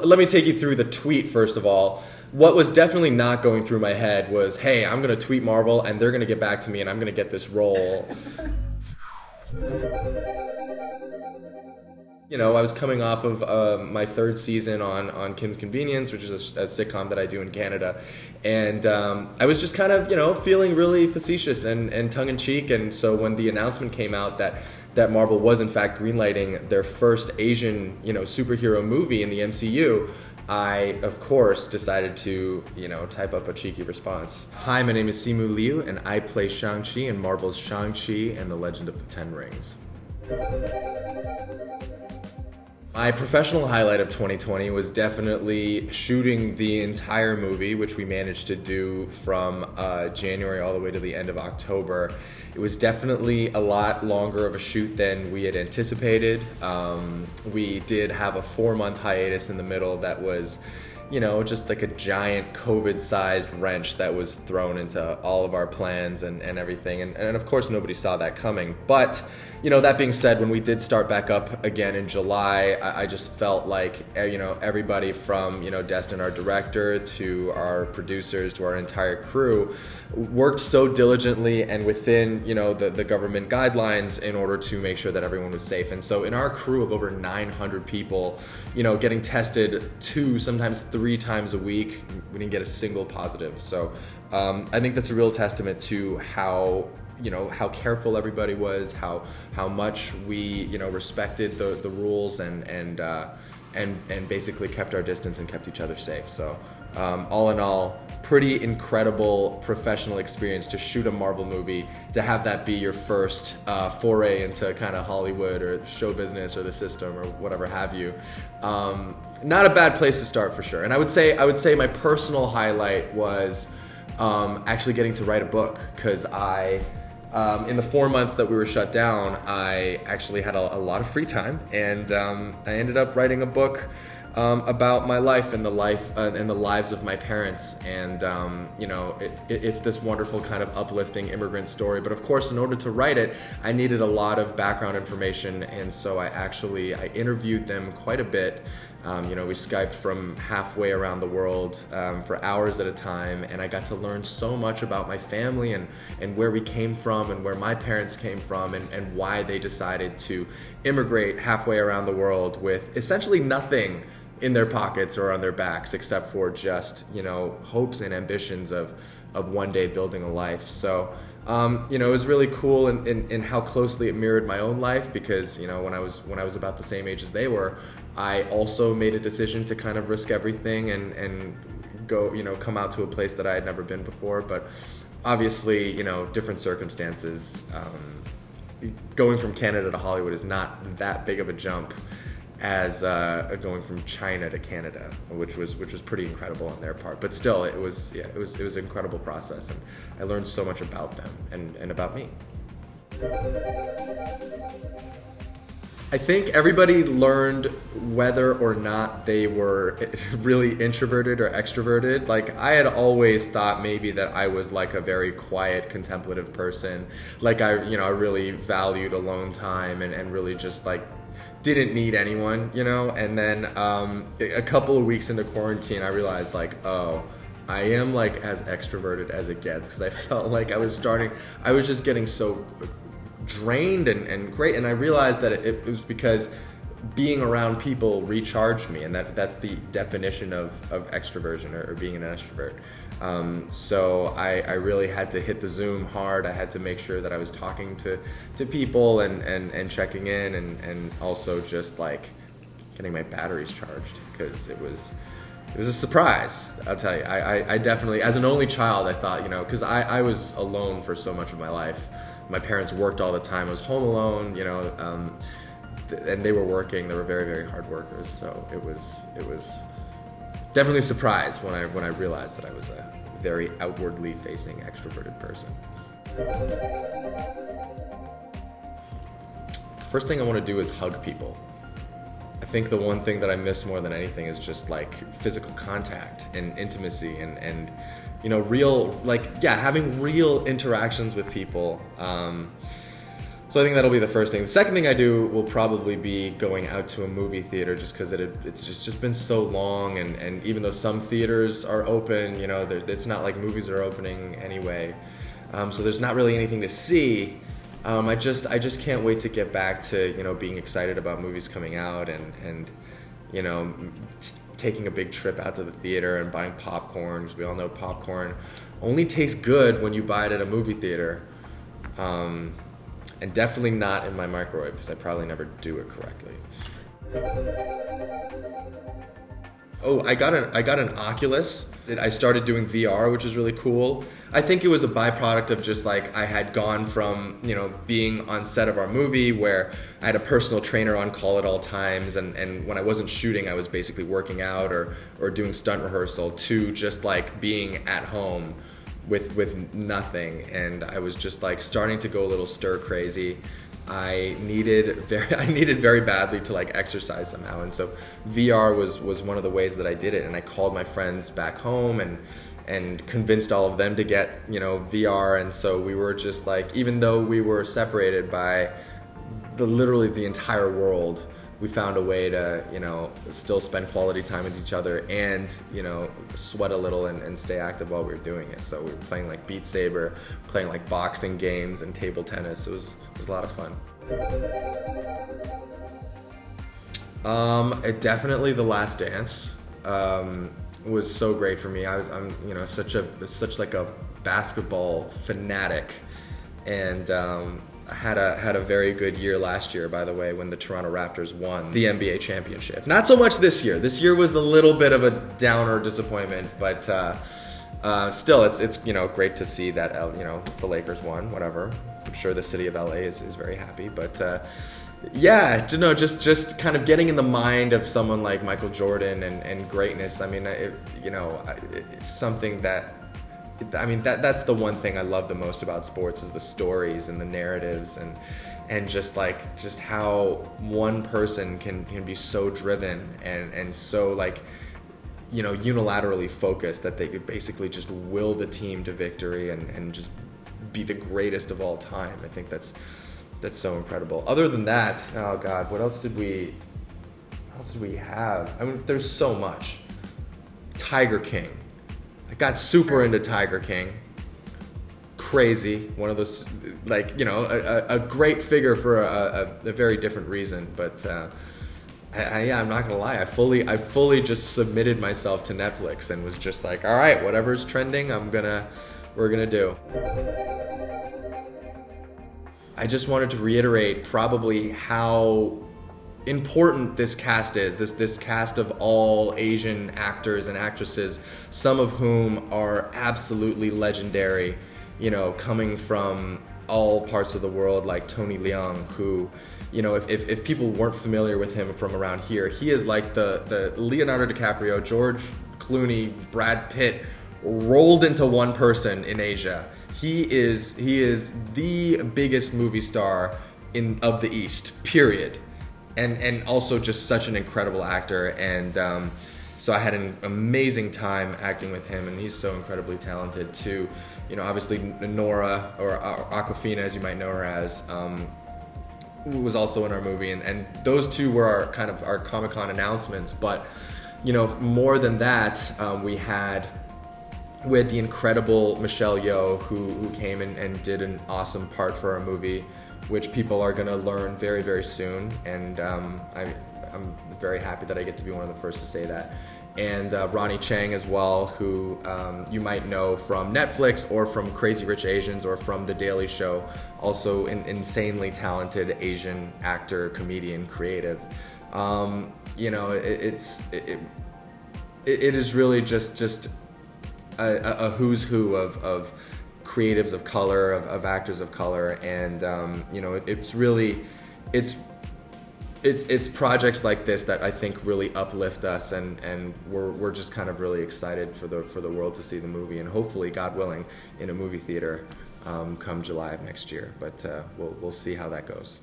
Let me take you through the tweet first of all. What was definitely not going through my head was, hey, I'm going to tweet Marvel and they're going to get back to me and I'm going to get this role. I was coming off of my third season on Kim's Convenience, which is a sitcom that I do in Canada. And I was just kind of, feeling really facetious and tongue-in-cheek. And so when the announcement came out that Marvel was in fact greenlighting their first Asian, superhero movie in the MCU, I, of course, decided to, type up a cheeky response. Hi, my name is Simu Liu, and I play Shang-Chi in Marvel's Shang-Chi and the Legend of the Ten Rings. My professional highlight of 2020 was definitely shooting the entire movie, which we managed to do from January all the way to the end of October. It was definitely a lot longer of a shoot than we had anticipated. We did have a 4-month hiatus in the middle that was, just like a giant COVID-sized wrench that was thrown into all of our plans and everything. And of course, nobody saw that coming. But, that being said, when we did start back up again in July, I just felt like, everybody from, Destin, our director, to our producers, to our entire crew, worked so diligently and within, the government guidelines in order to make sure that everyone was safe. And so in our crew of over 900 people, getting tested 2, sometimes 3 times a week, we didn't get a single positive. So I think that's a real testament to how careful everybody was, how much we respected the rules and basically kept our distance and kept each other safe. So all in all, pretty incredible professional experience to shoot a Marvel movie, to have that be your first foray into kind of Hollywood or show business or the system or whatever have you. Not a bad place to start for sure. And I would say my personal highlight was actually getting to write a book, because in the 4 months that we were shut down, I actually had a lot of free time, and I ended up writing a book about my life and the lives of my parents. And it's this wonderful kind of uplifting immigrant story. But of course, in order to write it, I needed a lot of background information, and so I interviewed them quite a bit. We Skyped from halfway around the world for hours at a time, and I got to learn so much about my family and where we came from and where my parents came from and why they decided to immigrate halfway around the world with essentially nothing in their pockets or on their backs except for just, hopes and ambitions of one day building a life. So it was really cool in how closely it mirrored my own life, because when I was about the same age as they were, I also made a decision to kind of risk everything and go, come out to a place that I had never been before. But obviously, different circumstances. Going from Canada to Hollywood is not that big of a jump as going from China to Canada, which was pretty incredible on their part. But still, it was an incredible process, and I learned so much about them and about me. I think everybody learned whether or not they were really introverted or extroverted. Like, I had always thought maybe that I was like a very quiet, contemplative person. Like, I really valued alone time and really just like didn't need anyone, And then a couple of weeks into quarantine, I realized like, oh, I am like as extroverted as it gets, because I felt like I was just getting so drained and great, and I realized that it was because being around people recharged me, and that's the definition of extroversion or being an extrovert. So I really had to hit the Zoom hard. I had to make sure that I was talking to people and checking in and also just like getting my batteries charged, because it was a surprise, I'll tell you. I definitely, as an only child, I thought, because I was alone for so much of my life. My parents worked all the time. I was home alone, and they were working. They were very, very hard workers. So it was definitely a surprise when I realized that I was a very outwardly facing extroverted person. The first thing I want to do is hug people. I think the one thing that I miss more than anything is just like physical contact and intimacy and real, having real interactions with people. So I think that'll be the first thing. The second thing I do will probably be going out to a movie theater, just because it's just been so long, and even though some theaters are open, you know, it's not like movies are opening anyway. So there's not really anything to see. I just can't wait to get back to, you know, being excited about movies coming out, and you know, taking a big trip out to the theater and buying popcorn, because we all know popcorn only tastes good when you buy it at a movie theater. And definitely not in my microwave, because I probably never do it correctly. Oh, I got an Oculus. I started doing VR, which is really cool. I think it was a byproduct of just like I had gone from, you know, being on set of our movie where I had a personal trainer on call at all times, and when I wasn't shooting, I was basically working out or doing stunt rehearsal, to just like being at home with nothing, and I was just like starting to go a little stir crazy. I needed very badly to like exercise somehow, and so VR was one of the ways that I did it. And I called my friends back home and convinced all of them to get, you know, VR. And so we were just like, even though we were separated by literally the entire world, we found a way to, you know, still spend quality time with each other and, you know, sweat a little and stay active while we were doing it. So we were playing like Beat Saber, playing like boxing games and table tennis. It was a lot of fun. Definitely The Last Dance was so great for me. I'm you know, such like a basketball fanatic, and I had a very good year last year, by the way, when the Toronto Raptors won the NBA championship. Not so much this year. This year was a little bit of a downer disappointment, but still, it's you know, great to see that, you know, the Lakers won. Whatever. I'm sure the city of LA is very happy, but yeah, you know, just kind of getting in the mind of someone like Michael Jordan and greatness. I mean, it's something that. I mean, that's the one thing I love the most about sports, is the stories and the narratives, and just how one person can be so driven and so, like, you know, unilaterally focused that they could basically just will the team to victory and just be the greatest of all time. I think that's so incredible. Other than that, oh God, what else did we have? I mean, there's so much. Tiger King. I got super into Tiger King. Crazy. One of those, like, you know, a great figure for a very different reason. But yeah, I'm not gonna lie. I fully just submitted myself to Netflix and was just like, all right, whatever's trending, we're gonna do. I just wanted to reiterate probably how important this cast is, this cast of all Asian actors and actresses, some of whom are absolutely legendary, you know, coming from all parts of the world, like Tony Leung, who, you know, if people weren't familiar with him from around here, he is like the Leonardo DiCaprio, George Clooney, Brad Pitt rolled into one person in Asia. He is the biggest movie star of the East, period. And also just such an incredible actor, and so I had an amazing time acting with him, and he's so incredibly talented too. You know, obviously Nora, or Awkwafina as you might know her as, was also in our movie, and those two were our Comic-Con announcements. But, you know, more than that, we had the incredible Michelle Yeoh, who came and did an awesome part for our movie, which people are going to learn very, very soon. And I'm very happy that I get to be one of the first to say that. And Ronnie Chang as well, who you might know from Netflix or from Crazy Rich Asians or from The Daily Show. Also an insanely talented Asian actor, comedian, creative. You know, it is really just a who's who of creatives of color, of actors of color, and you know, it's projects like this that I think really uplift us, and we're just kind of really excited for the world to see the movie, and hopefully, God willing, in a movie theater come July of next year. But we'll see how that goes.